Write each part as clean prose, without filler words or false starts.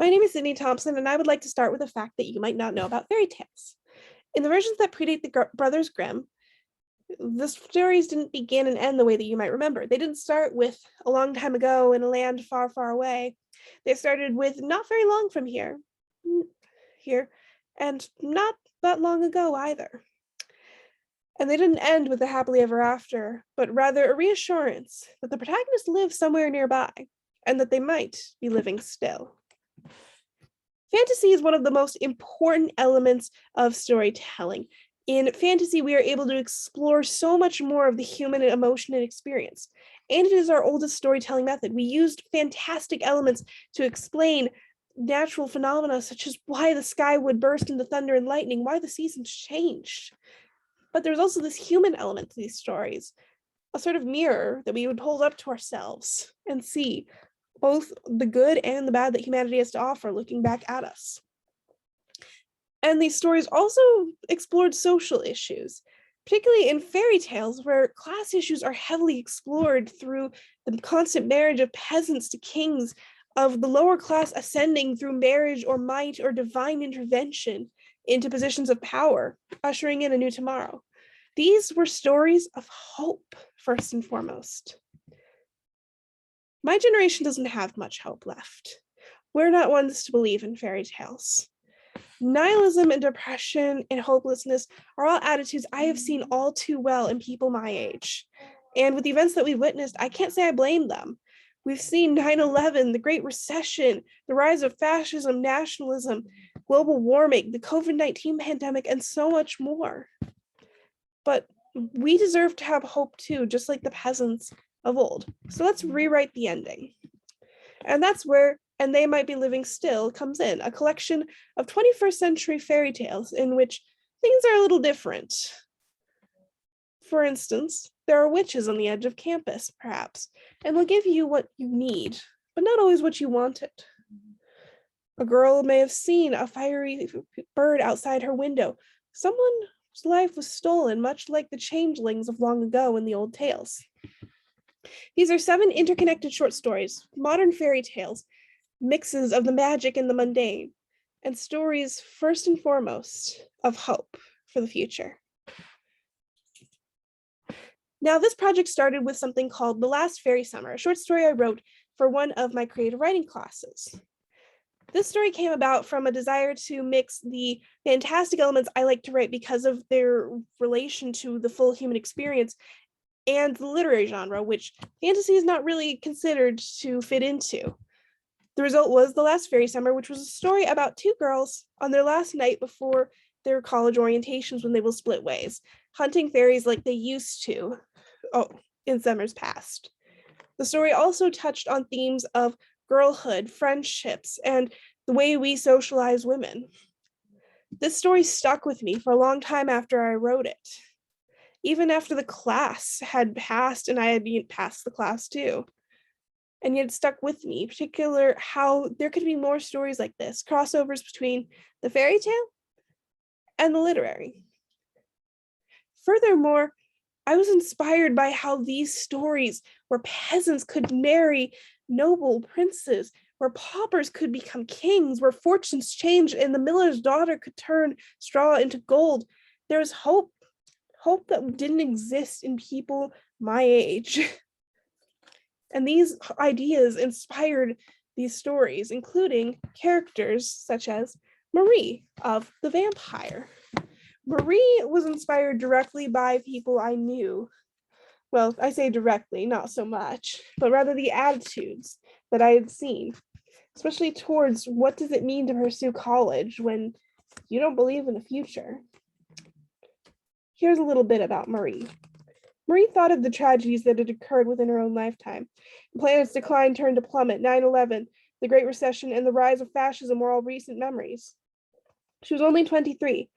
My name is Sydney Thompson, and I would like to start with a fact that you might not know about fairy tales. In the versions that predate the Brothers Grimm, the stories didn't begin and end the way that you might remember. They didn't start with a long time ago in a land far, far away. They started with not very long from here, and not that long ago either. And they didn't end with a happily ever after, but rather a reassurance that the protagonist lives somewhere nearby and that they might be living still. Fantasy is one of the most important elements of storytelling. In fantasy, we are able to explore so much more of the human emotion and experience. And it is our oldest storytelling method. We used fantastic elements to explain natural phenomena, such as why the sky would burst into thunder and lightning, why the seasons changed. But there's also this human element to these stories, a sort of mirror that we would hold up to ourselves and see both the good and the bad that humanity has to offer looking back at us. And these stories also explored social issues, particularly in fairy tales where class issues are heavily explored through the constant marriage of peasants to kings, of the lower class ascending through marriage or might or divine intervention into positions of power, ushering in a new tomorrow. These were stories of hope, first and foremost. My generation doesn't have much hope left. We're not ones to believe in fairy tales. Nihilism and depression and hopelessness are all attitudes I have seen all too well in people my age. And with the events that we've witnessed, I can't say I blame them. We've seen 9/11, the Great Recession, the rise of fascism, nationalism, global warming, the COVID-19 pandemic, and so much more. But we deserve to have hope too, just like the peasants of old. So let's rewrite the ending. And that's where "And They Might Be Living Still" comes in, a collection of 21st century fairy tales in which things are a little different. For instance, there are witches on the edge of campus, perhaps, and they'll give you what you need, but not always what you wanted. A girl may have seen a fiery bird outside her window. Someone's life was stolen, much like the changelings of long ago in the old tales. These are 7 interconnected short stories, modern fairy tales, mixes of the magic and the mundane, and stories, first and foremost, of hope for the future. Now, this project started with something called The Last Fairy Summer, a short story I wrote for one of my creative writing classes. This story came about from a desire to mix the fantastic elements I like to write because of their relation to the full human experience and the literary genre, which fantasy is not really considered to fit into. The result was The Last Fairy Summer, which was a story about 2 girls on their last night before their college orientations when they will split ways, hunting fairies like they used to in summers past. The story also touched on themes of girlhood, friendships, and the way we socialize women. This story stuck with me for a long time after I wrote it. Even after the class had passed and I had passed the class too. And yet it stuck with me, particular how there could be more stories like this, crossovers between the fairy tale and the literary. Furthermore, I was inspired by how these stories where peasants could marry noble princes, where paupers could become kings, where fortunes changed and the miller's daughter could turn straw into gold. There's hope that didn't exist in people my age. And these ideas inspired these stories, including characters such as Marie of the Vampire. Marie was inspired directly by people I knew. Well, I say directly, not so much, but rather the attitudes that I had seen, especially towards what does it mean to pursue college when you don't believe in the future. Here's a little bit about Marie. Marie thought of the tragedies that had occurred within her own lifetime. The planet's decline turned to plummet, 9/11, the Great Recession, and the rise of fascism were all recent memories. She was only 23,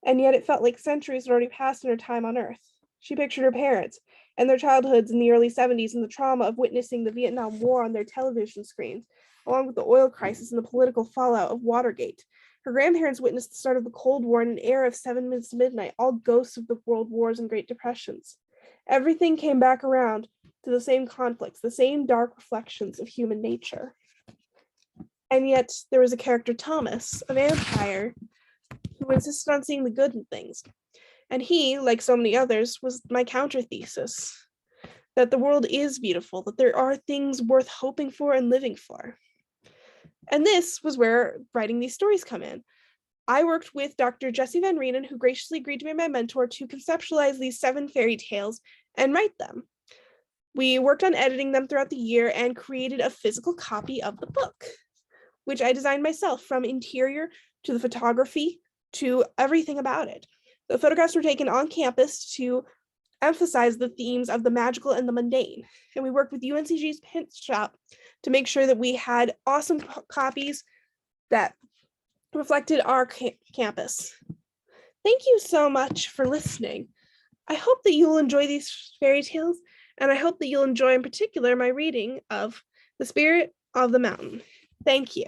and yet it felt like centuries had already passed in her time on Earth. She pictured her parents and their childhoods in the early 70s and the trauma of witnessing the Vietnam War on their television screens, along with the oil crisis and the political fallout of Watergate. Her grandparents witnessed the start of the Cold War in an era of 7 minutes to midnight, all ghosts of the world wars and Great Depressions. Everything came back around to the same conflicts, the same dark reflections of human nature. And yet there was a character, Thomas, a vampire, who insisted on seeing the good in things. And he, like so many others, was my counter thesis that the world is beautiful, that there are things worth hoping for and living for. And this was where writing these stories come in. I worked with Dr. Jesse Van Reenen, who graciously agreed to be my mentor, to conceptualize these 7 fairy tales and write them. We worked on editing them throughout the year and created a physical copy of the book, which I designed myself, from interior to the photography to everything about it. The photographs were taken on campus to emphasize the themes of the magical and the mundane. And we worked with UNCG's print shop to make sure that we had awesome copies that reflected our campus. Thank you so much for listening. I hope that you'll enjoy these fairy tales, and I hope that you'll enjoy in particular my reading of The Spirit of the Mountain. Thank you.